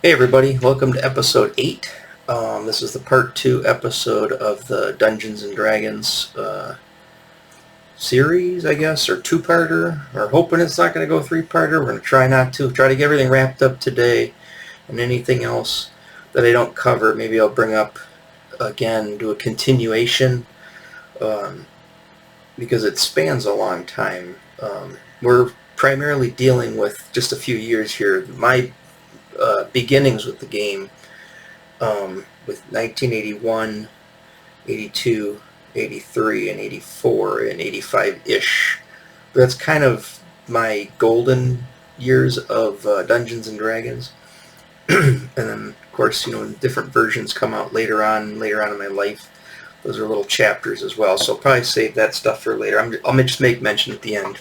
Hey everybody, welcome to episode 8. This is the part 2 episode of the Dungeons and Dragons series, I guess, or two-parter. We're hoping it's not going to go three-parter. We're going to try not to. Try to get everything wrapped up today, and anything else that I don't cover, maybe I'll bring up again, do a continuation, because it spans a long time. We're primarily dealing with just a few years here. My beginnings with the game, with 1981, 82, 83, and 84, and 85-ish. That's kind of my golden years of Dungeons and Dragons. And then, of course, different versions come out later on in my life. Those are little chapters as well, so I'll probably save that stuff for later. I'll just make mention at the end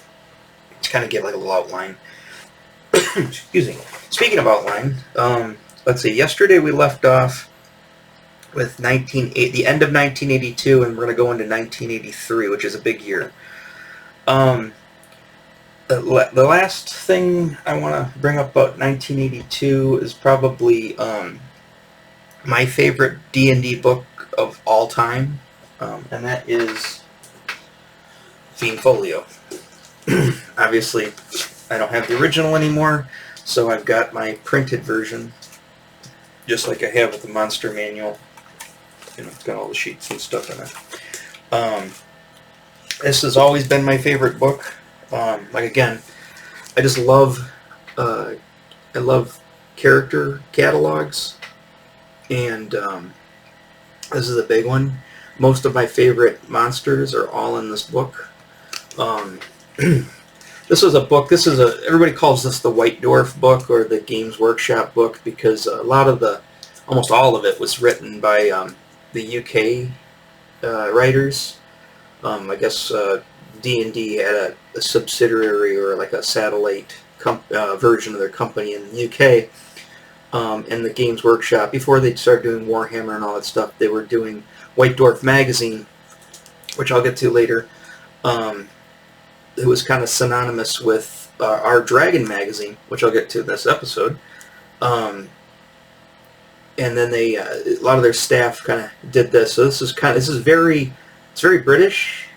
to kind of give like a little outline. Excuse me. Speaking of outline, let's see. Yesterday we left off with the end of 1982, and we're going to go into 1983, which is a big year. The last thing I want to bring up about 1982 is probably my favorite D&D book of all time, and that is Fiend Folio. Obviously, I don't have the original anymore, so I've got my printed version, just like I have with the Monster Manual. It's got all the sheets and stuff in it. This has always been my favorite book. Again, I just love, I love character catalogs, and this is a big one. Most of my favorite monsters are all in this book. This is a book, everybody calls this the White Dwarf book or the Games Workshop book, because almost all of it was written by the UK writers. I guess D&D had a subsidiary or like a satellite version of their company in the UK. And the Games Workshop, before they started doing Warhammer and all that stuff, they were doing White Dwarf magazine, which I'll get to later. It was kind of synonymous with our Dragon magazine, which I'll get to this episode. And then a lot of their staff kind of did this. So it's very British.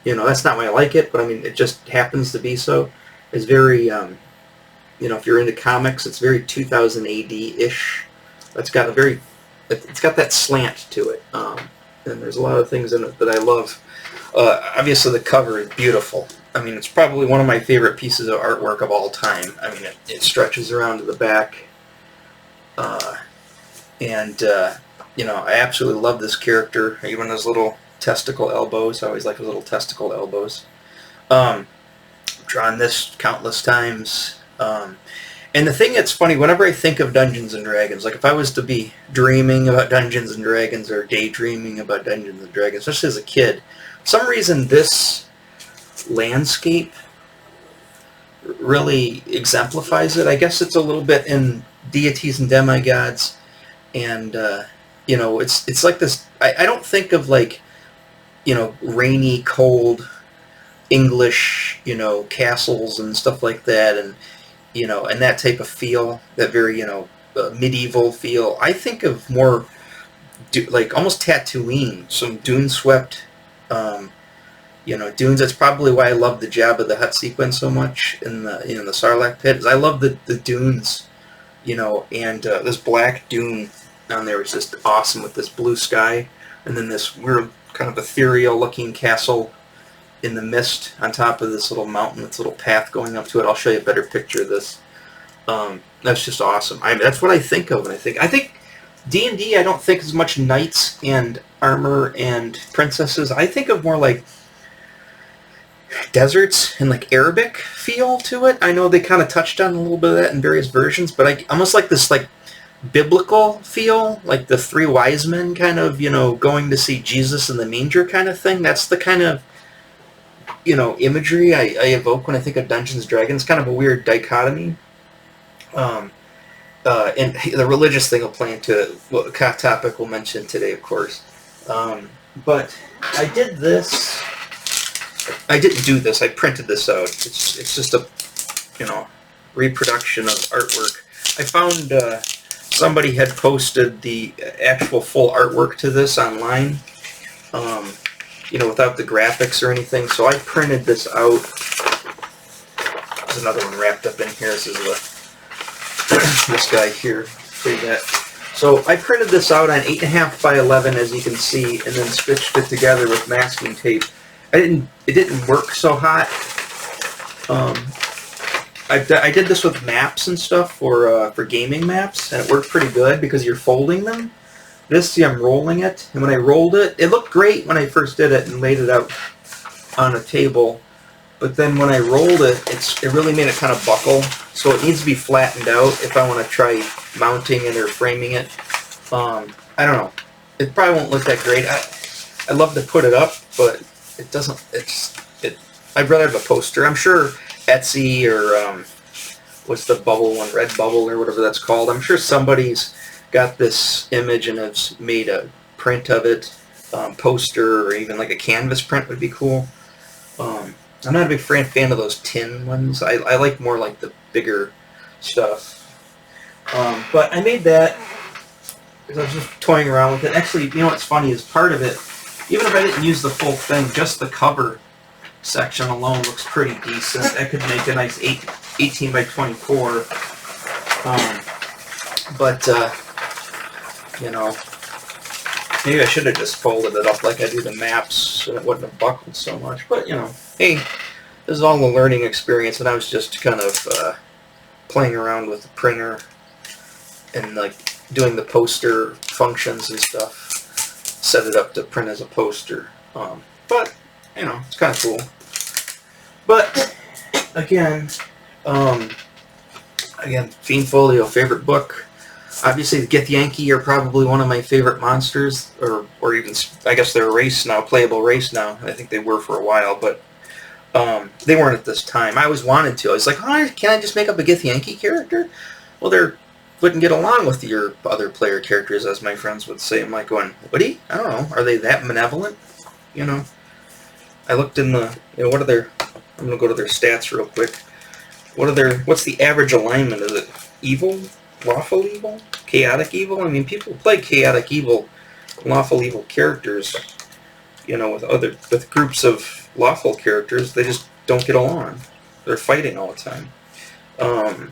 That's not why I like it, but I mean, it just happens to be so. It's very, if you're into comics, it's very 2000 AD-ish. It's got that slant to it. And there's a lot of things in it that I love. Obviously, the cover is beautiful. I mean, it's probably one of my favorite pieces of artwork of all time. I mean, it stretches around to the back. I absolutely love this character. Even his little testicle elbows. I always like his little testicle elbows. Drawn this countless times. And the thing that's funny, whenever I think of Dungeons and Dragons, like if I was to be dreaming about Dungeons and Dragons or daydreaming about Dungeons and Dragons, especially as a kid, for some reason this landscape really exemplifies it. I guess it's a little bit in deities and demigods, and it's like this. I don't think of like rainy, cold English castles and stuff like that, and and that type of feel, that very medieval feel. I think of more like almost Tatooine, some dune-swept dunes. That's probably why I love the Jabba the Hutt sequence so much in the the Sarlacc pit. Is I love the dunes, and this black dune down there is just awesome with this blue sky, and then this weird kind of ethereal looking castle in the mist on top of this little mountain, this little path going up to it. I'll show you a better picture of this. That's just awesome. That's what I think of when I think D&D. I don't think as much knights and armor and princesses. I think of more like deserts and like Arabic feel to it. I know they kind of touched on a little bit of that in various versions, but I almost like this like biblical feel, like the three wise men kind of, going to see Jesus in the manger kind of thing. That's the kind of imagery I evoke when I think of Dungeons & Dragons. Kind of a weird dichotomy. And the religious thing will play into it. Well, the topic we'll mention today, of course. But I did this. I didn't do this. I printed this out. It's just a reproduction of artwork. I found somebody had posted the actual full artwork to this online, you know, without the graphics or anything. So I printed this out. There's another one wrapped up in here. This is this guy here. So I printed this out on 8.5 by 11, as you can see, and then stitched it together with masking tape. It didn't work so hot. I did this with maps and stuff for gaming maps, and it worked pretty good because you're folding them. This, see, I'm rolling it, and when I rolled it, it looked great when I first did it and laid it out on a table. But then when I rolled it, it really made it kind of buckle, so it needs to be flattened out if I want to try mounting it or framing it. I don't know. It probably won't look that great. I'd love to put it up, but it doesn't. I'd rather have a poster. I'm sure Etsy or what's the bubble one, Redbubble or whatever that's called. I'm sure somebody's got this image and has made a print of it, poster, or even like a canvas print would be cool. I'm not a big fan of those tin ones. I like more like the bigger stuff. But I made that because I was just toying around with it. Actually, you know what's funny is part of it, even if I didn't use the full thing, just the cover section alone looks pretty decent. I could make a nice 18 by 24. You know, maybe I should have just folded it up like I do the maps so it wouldn't have buckled so much. But, you know, hey, this is all a learning experience, and I was just kind of playing around with the printer and, like, doing the poster functions and stuff. Set it up to print as a poster. But, you know, it's kind of cool. But, again, Fiend Folio, favorite book. Obviously, the Githyanki are probably one of my favorite monsters, or even, I guess they're a race now, playable race now. I think they were for a while, but they weren't at this time. I always wanted to. I was like, oh, can I just make up a Githyanki character? Well, they wouldn't get along with your other player characters, as my friends would say. I'm like going, Woody? I don't know. Are they that malevolent? You know? I looked in the, you know, what are their, I'm going to go to their stats real quick. What's the average alignment? Is it evil? Lawful evil? Chaotic evil? I mean, people play chaotic evil, lawful evil characters, you know, with groups of lawful characters. They just don't get along. They're fighting all the time. I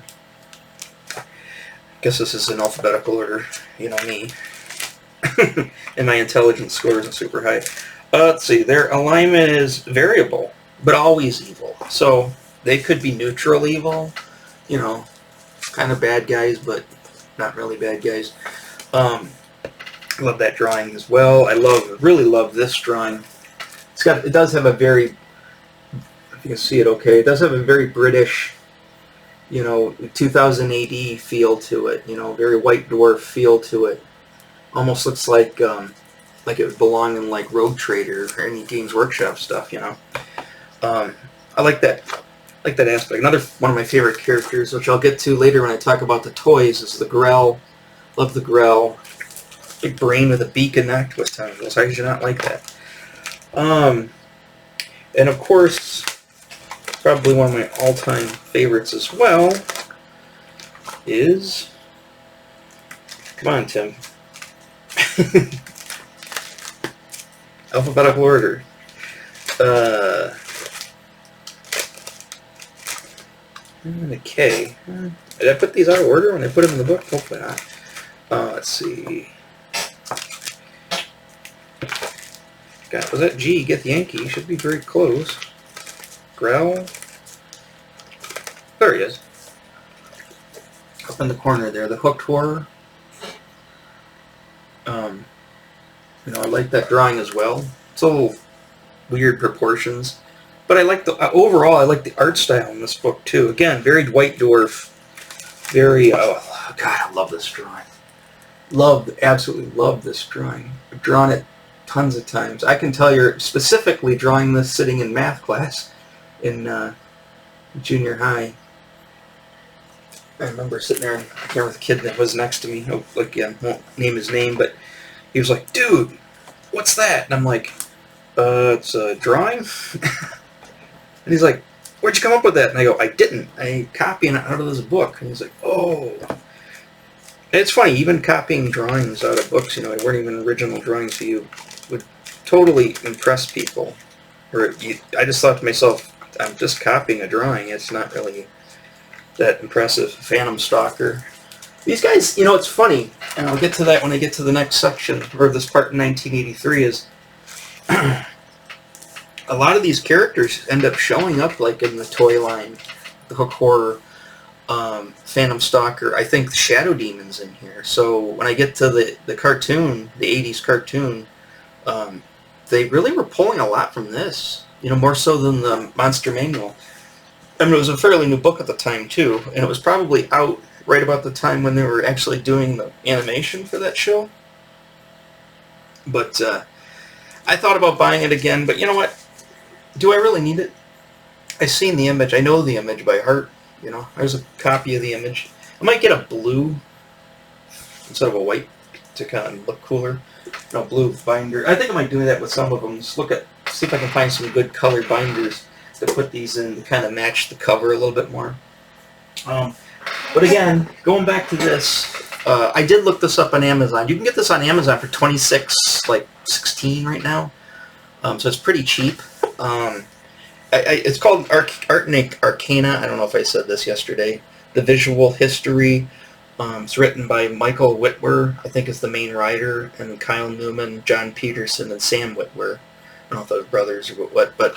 guess this is in alphabetical order, you know me. And my intelligence score isn't super high. Let's see, their alignment is variable, but always evil. So they could be neutral evil, you know, kind of bad guys, but not really bad guys. I love that drawing as well. I really love this drawing. It does have a very, if you can see it okay, it does have a very British, you know, 2000 AD feel to it, you know, very White Dwarf feel to it. Almost looks like it would belong in like Rogue Trader or any Games Workshop stuff, you know. I like that aspect. Another one of my favorite characters, which I'll get to later when I talk about the toys, is the Grell. Love the Grell. Big brain with a beak and octopus tentacles. How could you not like that? And of course, probably one of my all-time favorites as well is, come on, Tim. Alphabetical order. And a K. Did I put these out of order when I put them in the book? Hopefully not. Let's see. Was that G? Githyanki. Should be very close. Growl. There he is. Up in the corner there. The Hooked Horror. You know, I like that drawing as well. It's a little weird proportions. But I like overall, I like the art style in this book too. Again, very White Dwarf. Very, oh God, I love this drawing. Absolutely love this drawing. I've drawn it tons of times. I can tell you're specifically drawing this sitting in math class in junior high. I remember sitting there with a kid that was next to me. Again, won't name his name, but he was like, dude, what's that? And I'm like, it's a drawing. And he's like, where'd you come up with that? And I go, I didn't. I copying it out of this book. And he's like, oh. it's funny, even copying drawings out of books, they weren't even original drawings, so you would totally impress people. I just thought to myself, I'm just copying a drawing. It's not really that impressive. Phantom Stalker. These guys, it's funny, and I'll get to that when I get to the next section, or this part in 1983 is a lot of these characters end up showing up like in the toy line, the Hook Horror, Phantom Stalker. I think the Shadow Demon's in here. So when I get to the cartoon, the 80s cartoon, they really were pulling a lot from this, more so than the Monster Manual. I mean, it was a fairly new book at the time, too, and it was probably out right about the time when they were actually doing the animation for that show. But I thought about buying it again, but you know what? Do I really need it? I've seen the image. I know the image by heart. There's a copy of the image. I might get a blue instead of a white to kind of look cooler. Blue binder. I think I might do that with some of them. Just see if I can find some good colored binders to put these in to kind of match the cover a little bit more. But again, going back to this, I did look this up on Amazon. You can get this on Amazon for $16 right now. So it's pretty cheap. It's called Arcana. I don't know if I said this yesterday. The Visual History. It's written by Michael Whitwer, I think is the main writer, and Kyle Newman, John Peterson, and Sam Whitwer. I don't know if those brothers or what, but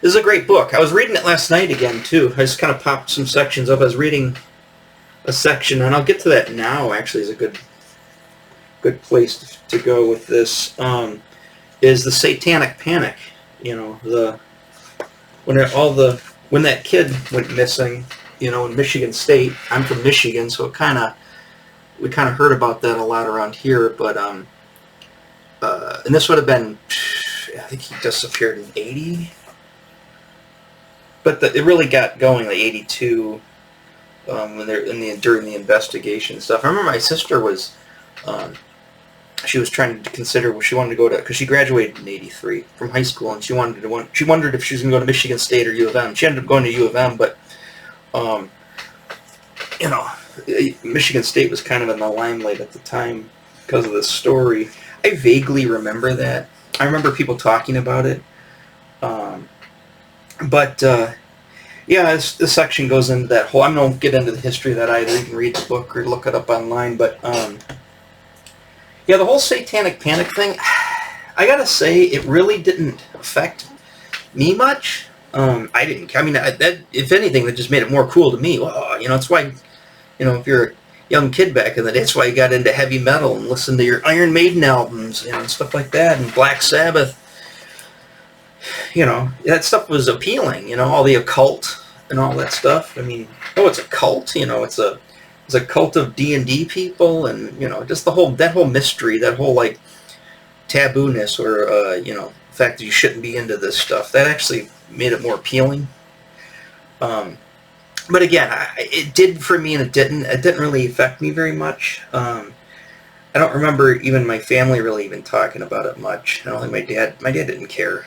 this is a great book. I was reading it last night again, too. I just kind of popped some sections up. I was reading a section, and I'll get to that now, actually, is a good place to go with this, is the Satanic Panic. When that kid went missing, in Michigan State. I'm from Michigan, so we kind of heard about that a lot around here. But and this would have been, I think he disappeared in '80. But it really got going like '82 when they're during the investigation stuff. I remember my sister was, she was trying to consider she wanted to go to, because she graduated in '83 from high school, and she wondered if she was going to go to Michigan State or U of M. She ended up going to U of M, but Michigan State was kind of in the limelight at the time because of the story. I vaguely remember that. I remember people talking about it. This section goes into that whole... I don't get into the history of that either. You can read the book or look it up online. But, the whole Satanic Panic thing, I gotta say, it really didn't affect me much. I didn't... I mean, if anything, that just made it more cool to me. Well, it's why... if you're a young kid back in the day, that's why you got into heavy metal and listened to your Iron Maiden albums, and stuff like that, and Black Sabbath. That stuff was appealing, all the occult and all that stuff. I mean, it's a cult, it's a cult of D&D people, and, just that whole mystery, that whole, like, taboo-ness, or, the fact that you shouldn't be into this stuff, that actually made it more appealing. But again, it did for me, and it didn't really affect me very much. I don't remember even my family really even talking about it much. I don't think my dad didn't care.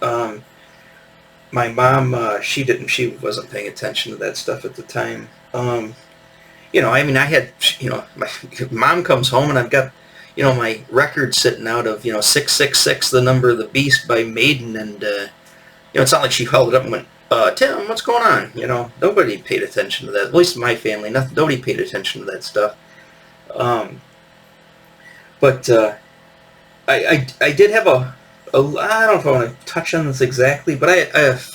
My mom, she wasn't paying attention to that stuff at the time. I had, my mom comes home and I've got, my record sitting out of, 666, The Number of the Beast by Maiden, and, it's not like she held it up and went, Tim, what's going on? Nobody paid attention to that. At least in my family, nobody paid attention to that stuff. But I did have I don't know if I want to touch on this exactly, but I have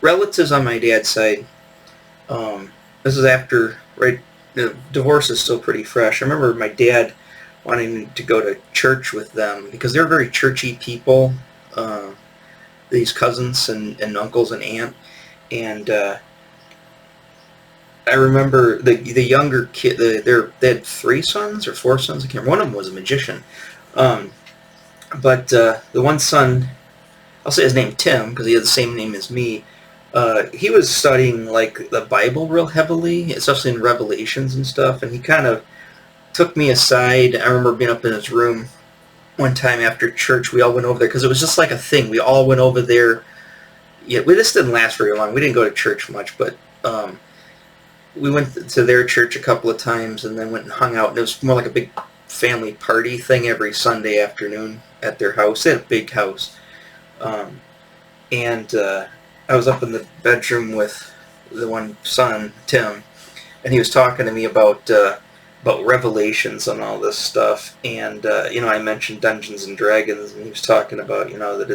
relatives on my dad's side. This is after, right, the divorce is still pretty fresh. I remember my dad wanting to go to church with them because they're very churchy people, these cousins and uncles and aunt. And I remember the younger kid, they had 3 sons or 4 sons, I can't remember. One of them was a magician. But the one son, I'll say his name Tim, because he had the same name as me. He was studying like the Bible real heavily, especially in Revelations and stuff, and he kind of took me aside. I remember being up in his room one time after church. We all went over there because it was just like a thing. We all went over there. Yeah, this didn't last very long. We didn't go to church much, but we went to their church a couple of times, and then went and hung out. And it was more like a big family party thing every Sunday afternoon at their house. They had a big house, and I was up in the bedroom with the one son, Tim, and he was talking to me about Revelations and all this stuff. And I mentioned Dungeons and Dragons, and he was talking about that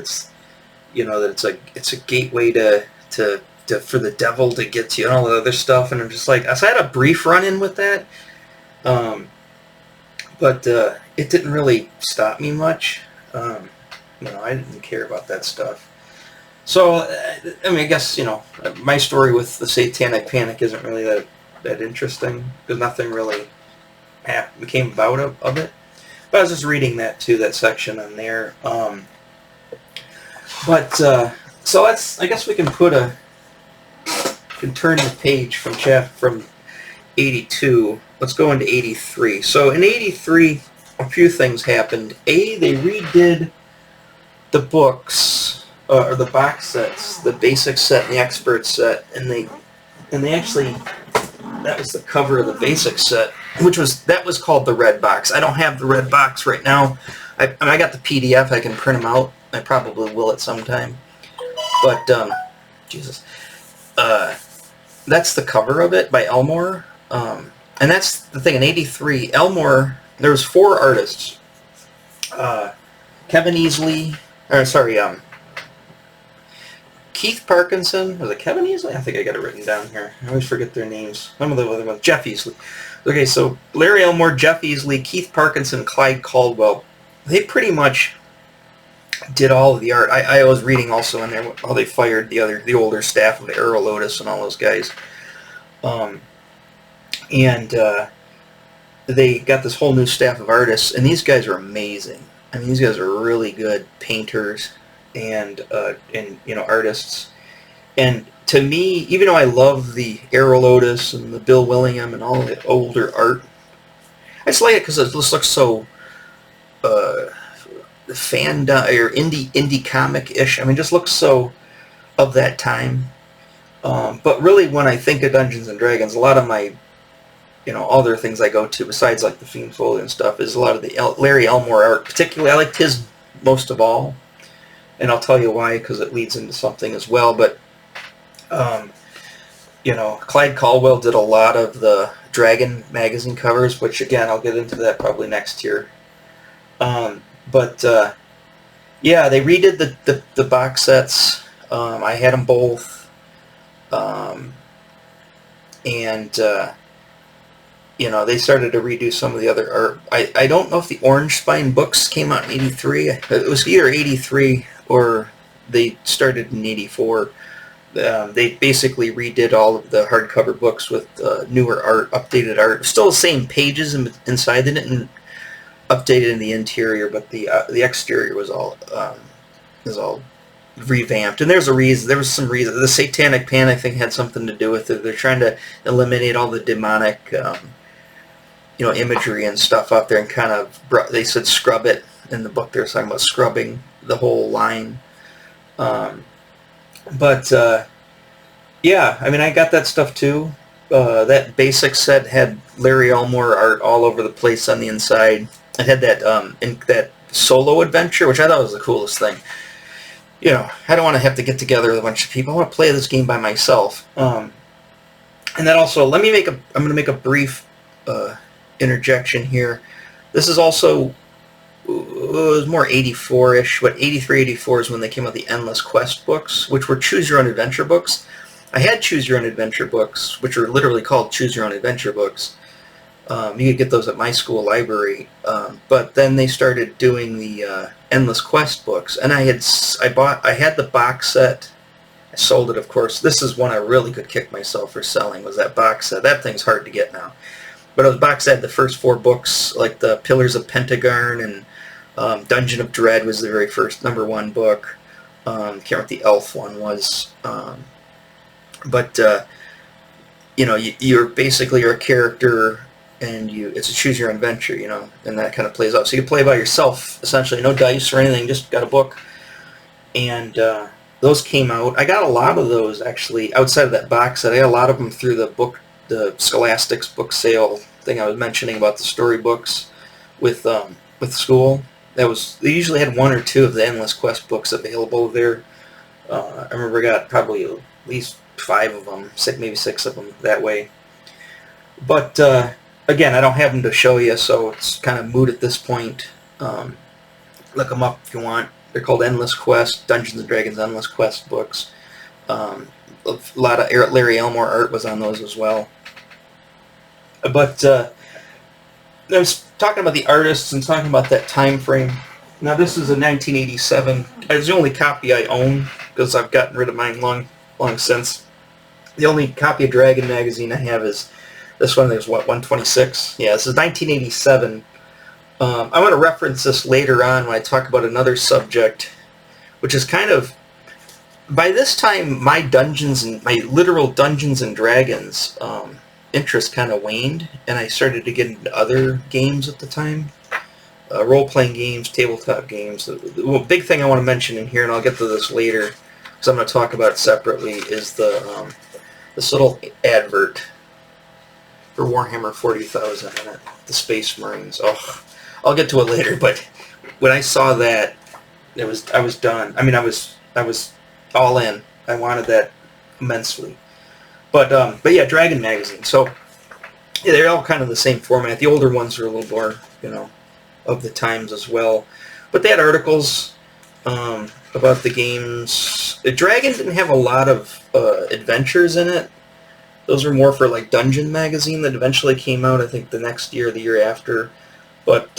it's a gateway to for the devil to get to you and all the other stuff. And I'm just like, so I had a brief run-in with that, but it didn't really stop me much. I didn't care about that stuff. So, I guess, my story with the Satanic Panic isn't really that interesting, because nothing really came about of it. But I was just reading that too, that section on there. So let's, I guess we can turn the page from 82. Let's go into 83. So in 83, a few things happened. They redid the books, or the box sets, the basic set and the expert set, and they actually, that was the cover of the basic set, that was called the red box. I don't have the red box right now. I got the PDF. I can print them out. I probably will at some time. But that's the cover of it by Elmore. And that's the thing. In 83, Elmore, there was 4 artists. Kevin Easley, Keith Parkinson. Was it Kevin Easley? I think I got it written down here. I always forget their names. Some of the other ones. Jeff Easley. Okay, so Larry Elmore, Jeff Easley, Keith Parkinson, Clyde Caldwell. They pretty much did all of the art. I was reading also in there how they fired the older staff of the Arrow Lotus and all those guys. They got this whole new staff of artists, and these guys are amazing. I mean, these guys are really good painters and artists. And to me, even though I love the Arrow Lotus and the Bill Willingham and all the older art, I just like it because it just looks so or indie comic-ish. I mean, just looks so of that time. But really, when I think of Dungeons and Dragons, a lot of my other things I go to besides like the Fiend Folio and stuff is a lot of the Larry Elmore art. Particularly, I liked his most of all, and I'll tell you why, because it leads into something as well. But Clyde Caldwell did a lot of the Dragon magazine covers, which again I'll get into that probably next year. But they redid the box sets. I had them both, they started to redo some of the other art. I don't know if the Orange Spine books came out in 83. It was either 83 or they started in 84. They basically redid all of the hardcover books with newer art, updated art. Still the same pages inside. They didn't updated in the interior, but the exterior was all revamped. And there's a reason. There was some reason. The Satanic Panic thing had something to do with it. They're trying to eliminate all the demonic, imagery and stuff out there, and kind of they said scrub it in the book. They're talking about scrubbing the whole line. I mean, I got that stuff too. That basic set had Larry Elmore art all over the place on the inside. It had that solo adventure, which I thought was the coolest thing. I don't want to have to get together with a bunch of people. I want to play this game by myself. And then also, I'm going to make a brief interjection here. This is also, it was more 84-ish, but 83, 84 is when they came out the Endless Quest books, which were Choose Your Own Adventure books. I had Choose Your Own Adventure books, which are literally called Choose Your Own Adventure books. You could get those at my school library. But then they started doing the Endless Quest books, and I had the box set. I sold it, of course. This is one I really could kick myself for selling, was that box set. That thing's hard to get now. But it was box set, the first 4 books, like the Pillars of Pentagarn and Dungeon of Dread was the very first #1 book. I can't remember what the elf one was. You're a character, and it's a choose your own adventure, and that kind of plays out. So you can play by yourself, essentially, no dice or anything, just got a book. And those came out. I got a lot of those, actually, outside of that box set. I got a lot of them through the book the Scholastics book sale thing I was mentioning about the storybooks with school. They usually had one or two of the Endless Quest books available there. I remember I got probably at least 5 of them, maybe 6 of them that way. But again, I don't have them to show you, so it's kind of moot at this point. Look them up if you want. They're called Endless Quest, Dungeons & Dragons Endless Quest books. A lot of Larry Elmore art was on those as well. But I was talking about the artists and talking about that time frame. Now this is a 1987. It's the only copy I own because I've gotten rid of mine long since. The only copy of Dragon magazine I have is this one. There's 126. Yeah, this is 1987. I'm going to reference this later on when I talk about another subject, which is kind of, by this time, my literal Dungeons and Dragons interest kind of waned, and I started to get into other games at the time. Role-playing games, tabletop games. The big thing I want to mention in here, and I'll get to this later, because I'm going to talk about it separately, is this little advert for Warhammer 40,000 and the Space Marines. Oh, I'll get to it later, but when I saw that, I was done. I mean, I was all in. I wanted that immensely. But yeah, Dragon magazine. So yeah, they're all kind of the same format. The older ones are a little more, of the times as well. But they had articles about the games. The Dragon didn't have a lot of adventures in it. Those were more for like Dungeon magazine that eventually came out, I think, the next year or the year after. But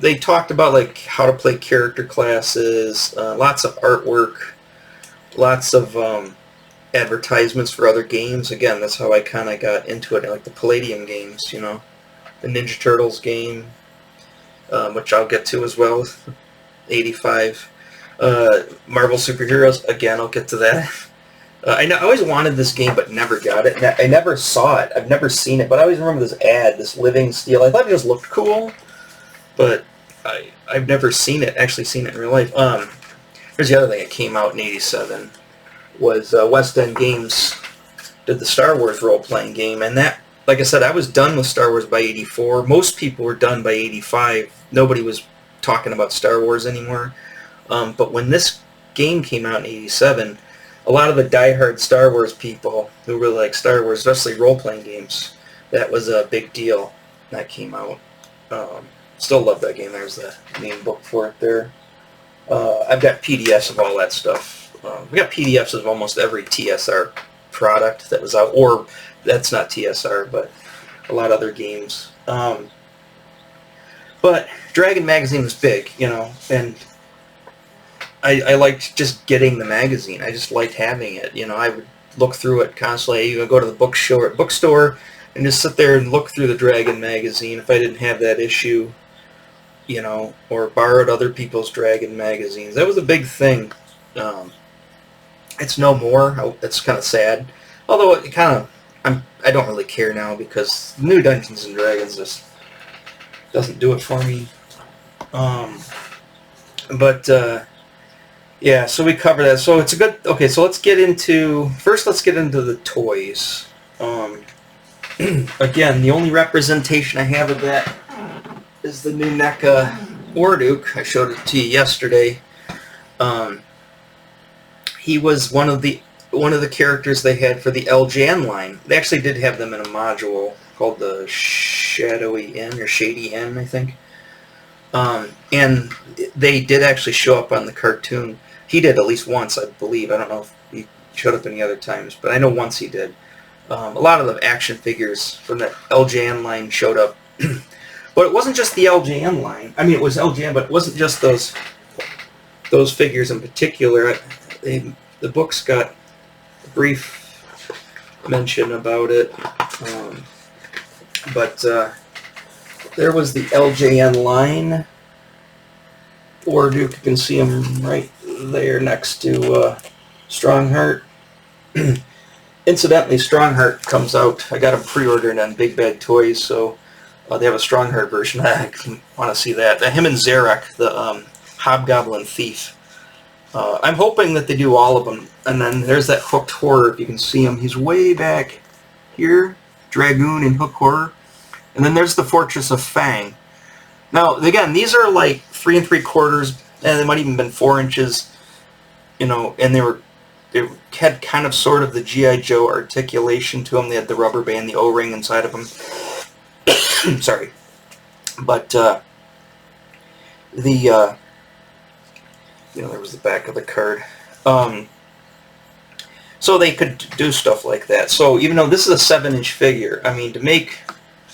they talked about like how to play character classes, lots of artwork, lots of advertisements for other games. Again, that's how I kind of got into it. I like the Palladium games, the Ninja Turtles game, which I'll get to as well, 85. Marvel Superheroes, again, I'll get to that. I always wanted this game but never got it. I never saw it. I've never seen it, but I always remember this ad, this Living Steel. I thought it just looked cool, but I've never actually seen it in real life. Here's the other thing that came out in 87 was West End Games did the Star Wars role-playing game, and that, like I said, I was done with Star Wars by 84. Most people were done by 85. Nobody was talking about Star Wars anymore. But when this game came out in 87, a lot of the diehard Star Wars people who really like Star Wars, especially role-playing games, that was a big deal. That came out. Still love that game. There's the main book for it there. I've got PDFs of all that stuff. We got PDFs of almost every TSR product that was out, or that's not TSR, but a lot of other games. But Dragon magazine was big, and I liked just getting the magazine. I just liked having it. I would look through it constantly. You would go to the bookstore and just sit there and look through the Dragon magazine if I didn't have that issue, or borrowed other people's Dragon magazines. That was a big thing. It's no more. It's kind of sad. Although it I don't really care now because new Dungeons and Dragons just doesn't do it for me. Yeah, so we cover that. So it's a good. Okay, so let's get into the toys. Again, the only representation I have of that is the new NECA Orduk. I showed it to you yesterday. He was one of the characters they had for the LJN line. They actually did have them in a module called the Shadowy Inn or Shady Inn, I think. And they did actually show up on the cartoon. He did at least once, I believe. I don't know if he showed up any other times, but I know once he did. A lot of the action figures from the LJN line showed up. But it wasn't just the LJN line. I mean, it was LJN, but it wasn't just those figures in particular. The book's got a brief mention about it. But there was the LJN line. Orduk, you can see him right there next to Strongheart. Incidentally, Strongheart comes out. I got him pre-ordered on Big Bad Toys, so they have a Strongheart version. I want to see that. Him and Zarek, the Hobgoblin Thief. I'm hoping that they do all of them. And then there's that Hooked Horror, if you can see him. He's way back here, Dragoon and Hook Horror. And then there's the Fortress of Fang. Now, again, these are like 3 3/4, and they might even been 4 inches, you know, and they had kind of sort of the G.I. Joe articulation to them. They had the rubber band, the O-ring inside of them. Sorry. But, you know, there was the back of the card. So they could do stuff like that. So even though this is a 7-inch figure, I mean, to make,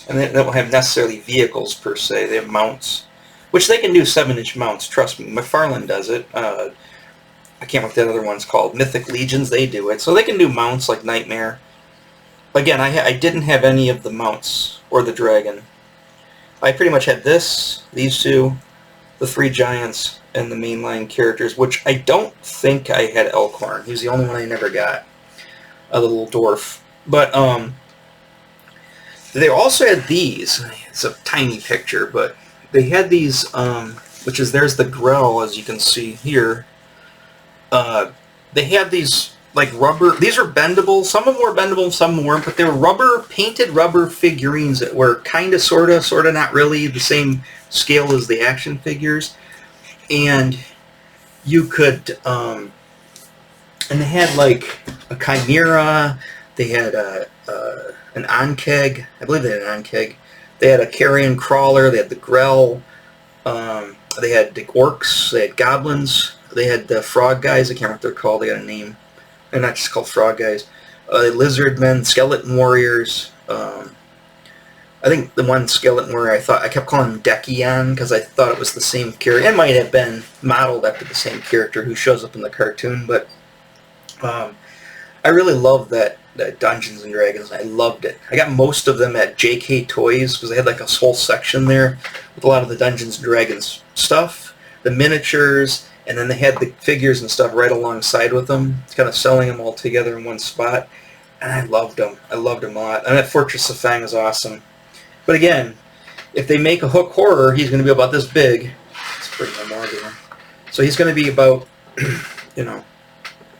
and they don't have necessarily vehicles per se, they have mounts, which they can do 7-inch mounts, trust me. McFarlane does it. I can't remember what that other one's called. Mythic Legions, they do it. So they can do mounts like Nightmare. Again, I didn't have any of the mounts or the dragon. I pretty much had this, these two, the 3 giants, and the mainline characters, which I don't think I had Elkhorn. He's the only one I never got, the little dwarf. But they also had these. It's a tiny picture, but they had these, which is, there's the Grell, as you can see here. They had these like rubber, these are bendable, some of them were bendable, some weren't, but they were painted rubber figurines that were kind of, sort of not really the same scale as the action figures. And you could, and they had like a Chimera, they had an Ankeg, I believe they had an Ankeg, they had a Carrion Crawler, they had the Grell, they had the Orcs, they had Goblins, they had the Frog Guys, I can't remember what they're called, they got a name, they're not just called Frog Guys, Lizard Men, Skeleton Warriors, I think the one Skeleton Warrior, I kept calling him Decion because I thought it was the same character. It might have been modeled after the same character who shows up in the cartoon, but I really loved that Dungeons and Dragons. I loved it. I got most of them at JK Toys because they had like a whole section there with a lot of the Dungeons and Dragons stuff, the miniatures, and then they had the figures and stuff right alongside with them, kind of selling them all together in one spot. And I loved them. I loved them a lot. And that Fortress of Fang is awesome. But again, if they make a Hook Horror, he's going to be about this big. Let's bring him over here. So he's going to be about, you know,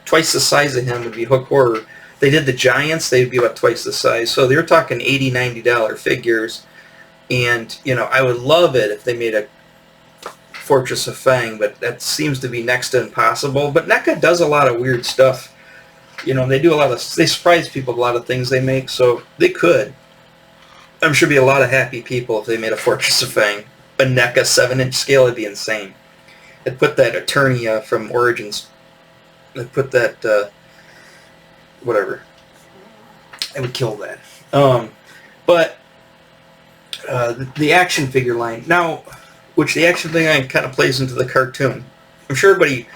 twice the size of him would be Hook Horror. If they did the Giants, they'd be about twice the size. So they're talking $80, $90 figures. And, you know, I would love it if they made a Fortress of Fang, but that seems to be next to impossible. But NECA does a lot of weird stuff. You know, they do a lot of, they surprise people with a lot of things they make, so they could. I'm sure be a lot of happy people if they made a Fortress of Fang. A NECA 7-inch scale would be insane. I'd put that Eternia from Origins. I'd put that, whatever. I would kill that. But the action figure line. Now, which the action figure line kind of plays into the cartoon. I'm sure everybody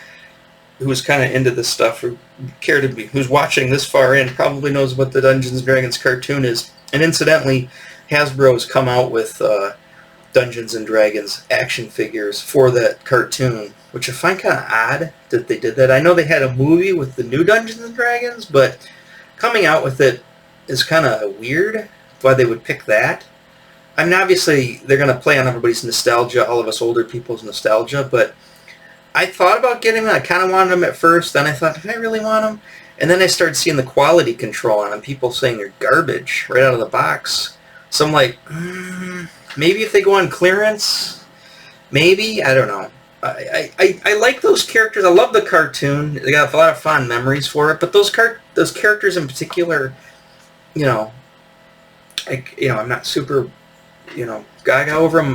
who's kind of into this stuff, or care to be, who's watching this far in, probably knows what the Dungeons & Dragons cartoon is. And incidentally, Hasbro's come out with Dungeons & Dragons action figures for that cartoon, which I find kind of odd that they did that. I know they had a movie with the new Dungeons & Dragons, but coming out with it is kind of weird, why they would pick that. I mean, obviously, they're going to play on everybody's nostalgia, all of us older people's nostalgia, but I thought about getting them. I kind of wanted them at first, then I thought, do I really want them? And then I started seeing the quality control on them, people saying they're garbage right out of the box. So I'm like, maybe if they go on clearance, maybe, I don't know. I like those characters. I love the cartoon. They got a lot of fond memories for it, but those characters in particular, you know, I'm not super, gaga over them.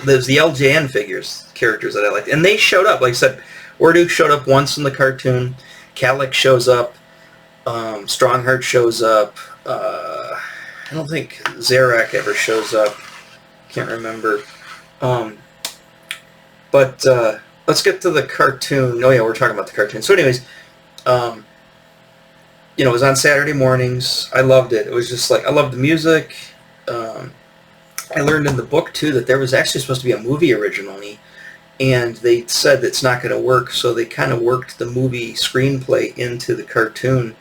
There's the LJN figures characters that I liked, and they showed up. Like I said, Orduke showed up once in the cartoon. Calic shows up. Strongheart shows up. I don't think Zarak ever shows up. Can't remember. But let's get to the cartoon. Oh yeah, we're talking about the cartoon. So anyways, it was on Saturday mornings. I loved it. It was just like, I loved the music. I learned in the book too that there was actually supposed to be a movie originally, and they said it's not going to work, so they kind of worked the movie screenplay into the cartoon.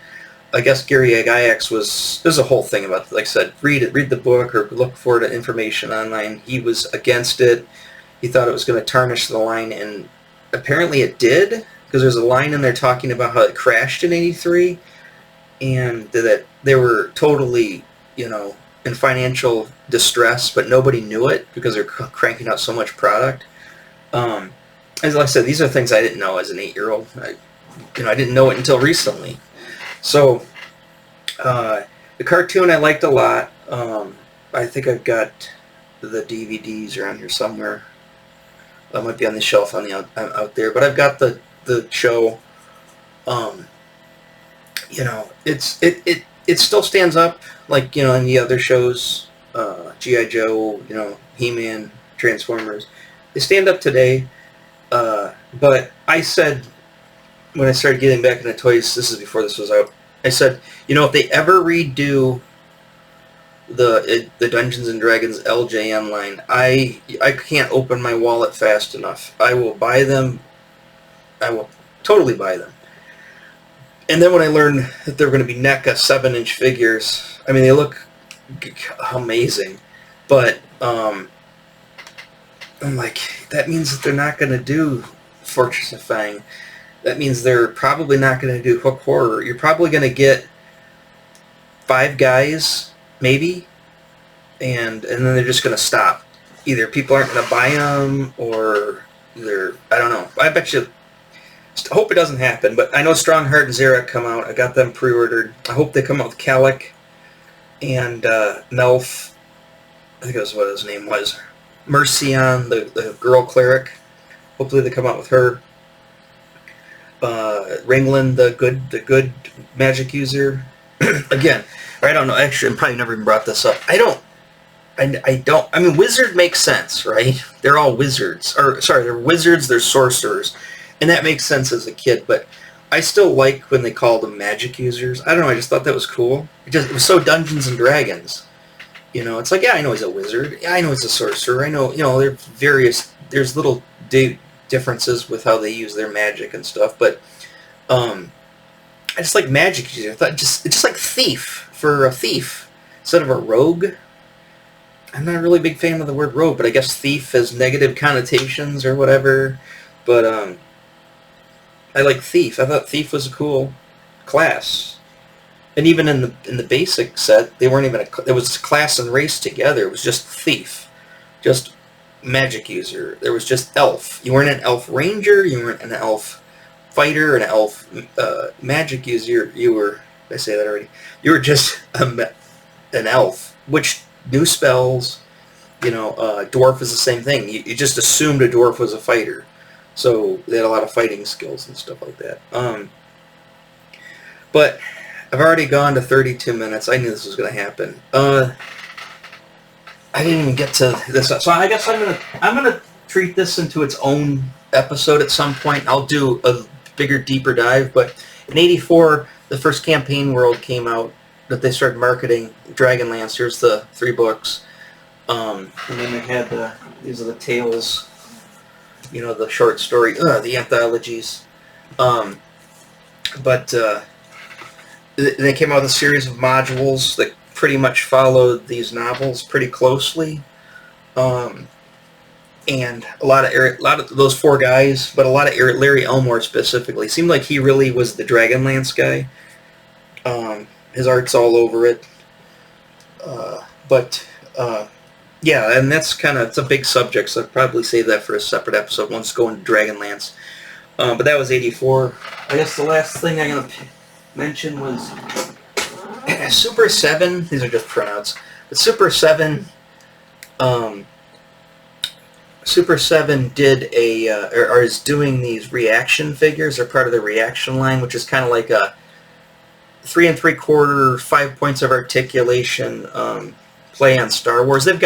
I guess Gary Gygax there's a whole thing about it. Like I said, read the book or look for the information online. He was against it. He thought it was going to tarnish the line, and apparently it did, because there's a line in there talking about how it crashed in '83, and that they were totally in financial distress, but nobody knew it because they're cranking out so much product. As I said, these are things I didn't know as an 8-year-old. I didn't know it until recently. So the cartoon I liked a lot. I think I've got the DVDs around here somewhere. That might be on the shelf on the out there, but I've got the show. It still stands up like in the other shows, G.I. Joe, He-Man, Transformers. They stand up today. But I said when I started getting back into toys, this is before this was out. I said, if they ever redo the Dungeons and Dragons LJN line, I can't open my wallet fast enough. I will buy them. I will totally buy them. And then when I learned that they're going to be NECA 7-inch figures, I mean, they look amazing. But I'm like, that means that they're not going to do Fortress of Fang. That means they're probably not going to do Hook Horror. You're probably going to get 5 guys, maybe, and then they're just going to stop. Either people aren't going to buy them, or I don't know. I bet you. I hope it doesn't happen, but I know Strongheart and Zarek come out. I got them pre-ordered. I hope they come out with Kalik and Melf. I think that's what his name was. Mercion, the girl cleric. Hopefully they come out with her. Ringland, the good magic user. Again, I don't know. Actually, I probably never even brought this up. I mean, wizard makes sense, right? They're all wizards. They're wizards, they're sorcerers. And that makes sense as a kid, but I still like when they call them magic users. I don't know, I just thought that was cool. It was so Dungeons and Dragons. It's like, yeah, I know he's a wizard. Yeah, I know he's a sorcerer. I know, there's little differences with how they use their magic and stuff, but I just like magic user. I thought it's just like thief for a thief instead of a rogue. I'm not a really big fan of the word rogue, but I guess thief has negative connotations or whatever. But I like thief. I thought thief was a cool class, and even in the basic set, they weren't even it was class and race together. It was just thief, just magic user. There was just elf. You weren't an elf ranger. You weren't an elf fighter, an elf magic user. You were. Did I say that already? You were just an elf, which knew spells. Dwarf is the same thing. You just assumed a dwarf was a fighter. So they had a lot of fighting skills and stuff like that. But I've already gone to 32 minutes. I knew this was going to happen. I didn't even get to this. So I guess I'm gonna treat this into its own episode at some point. I'll do a bigger, deeper dive. But in '84, the first campaign world came out that they started marketing. Dragonlance. Here's the 3 books. And then they had these are the tales. The short story, the anthologies. But they came out with a series of modules that pretty much followed these novels pretty closely. And a lot of those 4 guys, but a lot of Larry Elmore specifically. Seemed like he really was the Dragonlance guy. His art's all over it. Yeah, and that's it's a big subject, so I'd probably save that for a separate episode once going to Dragonlance. But that was 84. I guess the last thing I'm going to mention was Super 7. These are just printouts. But Super 7 did or is doing these reaction figures. They're part of the reaction line, which is kind of like a 3 3/4, 5 points of articulation play on Star Wars. They've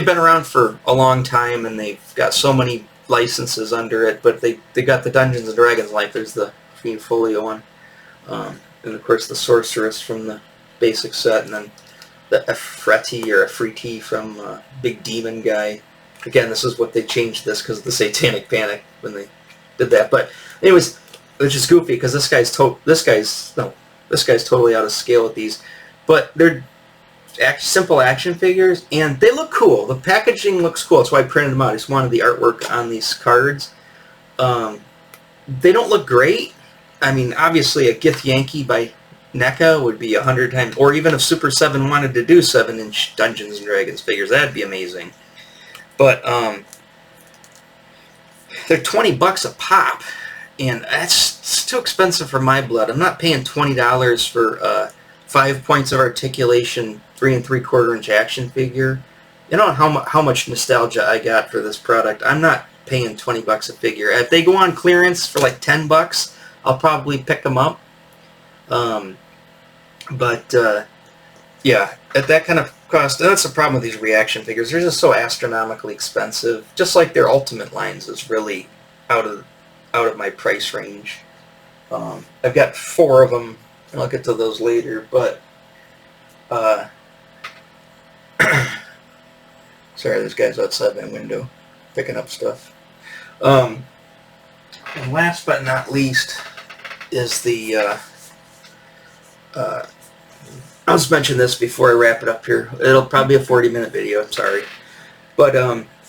been around for a long time, and they've got so many licenses under it, but they got the Dungeons and Dragons line. There's the Fiend Folio one, and of course the Sorceress from the basic set, and then the Efreeti from Big Demon Guy. Again, this is what they changed this because of the Satanic Panic when they did that. But anyways, which is goofy because this guy's totally out of scale with these, but they're simple action figures, and they look cool. The packaging looks cool. That's why I printed them out. I just wanted the artwork on these cards. They don't look great. I mean, obviously a Gith Yankee by NECA would be 100 times, or even if Super 7 wanted to do 7-inch Dungeons and Dragons figures, that'd be amazing. But they're $20 a pop, and it's too expensive for my blood. I'm not paying $20 for 5 points of articulation, 3 3/4-inch action figure. You know how much nostalgia I got for this product. I'm not paying $20 a figure. If they go on clearance for like $10, I'll probably pick them up. Yeah, at that kind of cost, and that's the problem with these reaction figures. They're just so astronomically expensive. Just like their Ultimate lines is really out of my price range. I've got 4 of them, and I'll get to those later. But sorry, there's guys outside my window picking up stuff. And last but not least is the I'll just mention this before I wrap it up here. It'll probably be a 40-minute video, I'm sorry. But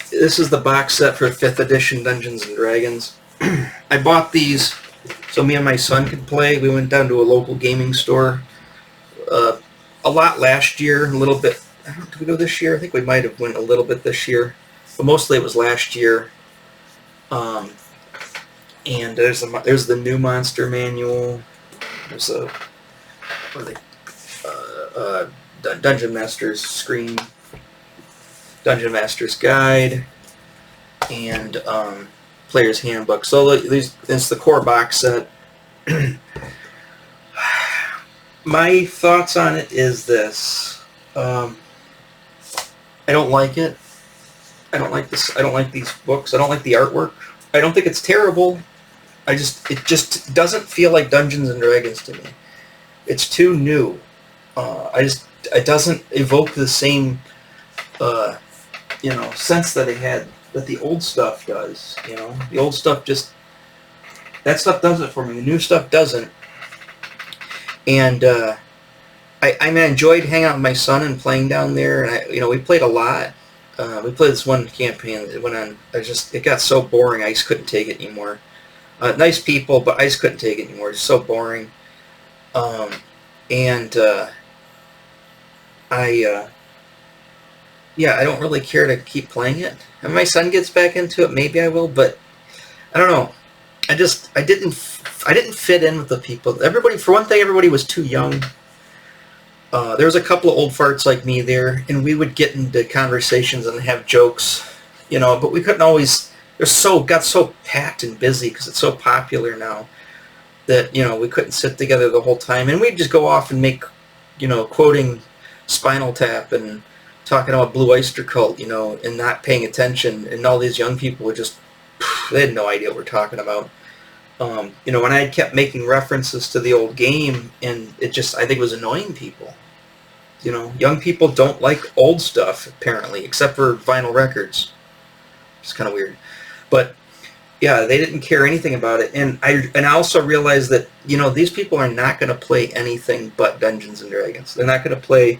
this is the box set for 5th edition Dungeons & Dragons. I bought these so me and my son could play. We went down to a local gaming store a lot last year, a little bit. I don't know, did we go this year? I think we might have went a little bit this year. But mostly it was last year. And there's the new monster manual. There's a... What are they? Dungeon Master's Screen, Dungeon Master's Guide, and Player's Handbook. So it's the core box set. My thoughts on it is this: I don't like it. I don't like this. I don't like these books. I don't like the artwork. I don't think it's terrible. It just doesn't feel like Dungeons and Dragons to me. It's too new. It doesn't evoke the same, sense that that the old stuff does. The old stuff that stuff does it for me. The new stuff doesn't. And I enjoyed hanging out with my son and playing down there. And we played a lot. We played this one campaign. It went on. It got so boring. I just couldn't take it anymore. Nice people, but I just couldn't take it anymore. It's so boring. I don't really care to keep playing it. If my son gets back into it, maybe I will, but I don't know. I didn't fit in with the people. For one thing, everybody was too young. There was a couple of old farts like me there, and we would get into conversations and have jokes, but we couldn't always. Got so packed and busy because it's so popular now that we couldn't sit together the whole time, and we'd just go off and make, quoting Spinal Tap and talking about Blue Oyster Cult, and not paying attention, and all these young people would they had no idea what we're talking about. When I kept making references to the old game, and I think it was annoying people. Young people don't like old stuff, apparently, except for vinyl records. It's kind of weird. But, yeah, they didn't care anything about it. And I also realized that, these people are not going to play anything but Dungeons & Dragons. They're not going to play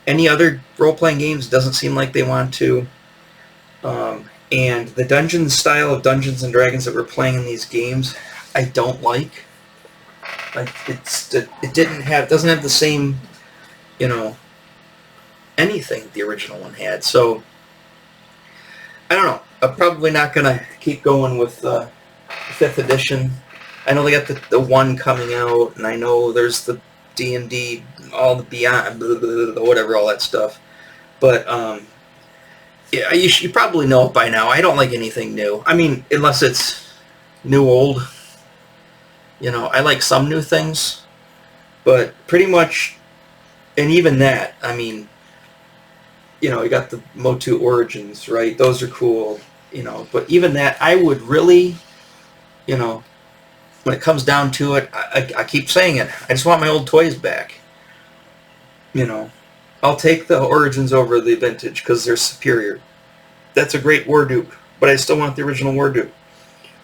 any other role-playing games. Doesn't seem like they want to. And the dungeon style of Dungeons & Dragons that we're playing in these games, I don't like. It doesn't have the same, anything the original one had. So, I don't know. I'm probably not going to keep going with 5th edition. I know they got the 1 coming out, and I know there's the D&D, all the Beyond, blah, blah, blah, whatever, all that stuff. But, yeah, you probably know it by now. I don't like anything new. I mean, unless it's new old. I like some new things. But pretty much, and even that, I mean, you got the Motu Origins, right? Those are cool, But even that, I would really, when it comes down to it, I keep saying it. I just want my old toys back. I'll take the Origins over the Vintage because they're superior. That's a great War Duke, but I still want the original War Duke.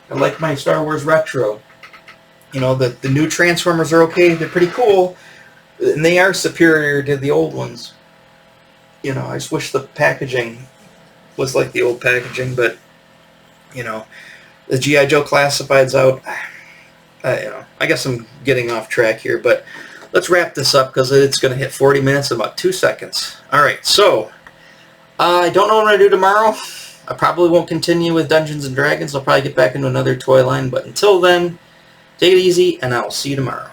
I like my Star Wars Retro. The new Transformers are okay. They're pretty cool, and they are superior to the old ones. I just wish the packaging was like the old packaging, but, the G.I. Joe Classified's out. I guess I'm getting off track here, but let's wrap this up because it's going to hit 40 minutes in about 2 seconds. All right, so I don't know what I'm going to do tomorrow. I probably won't continue with Dungeons & Dragons. I'll probably get back into another toy line, but until then, take it easy, and I'll see you tomorrow.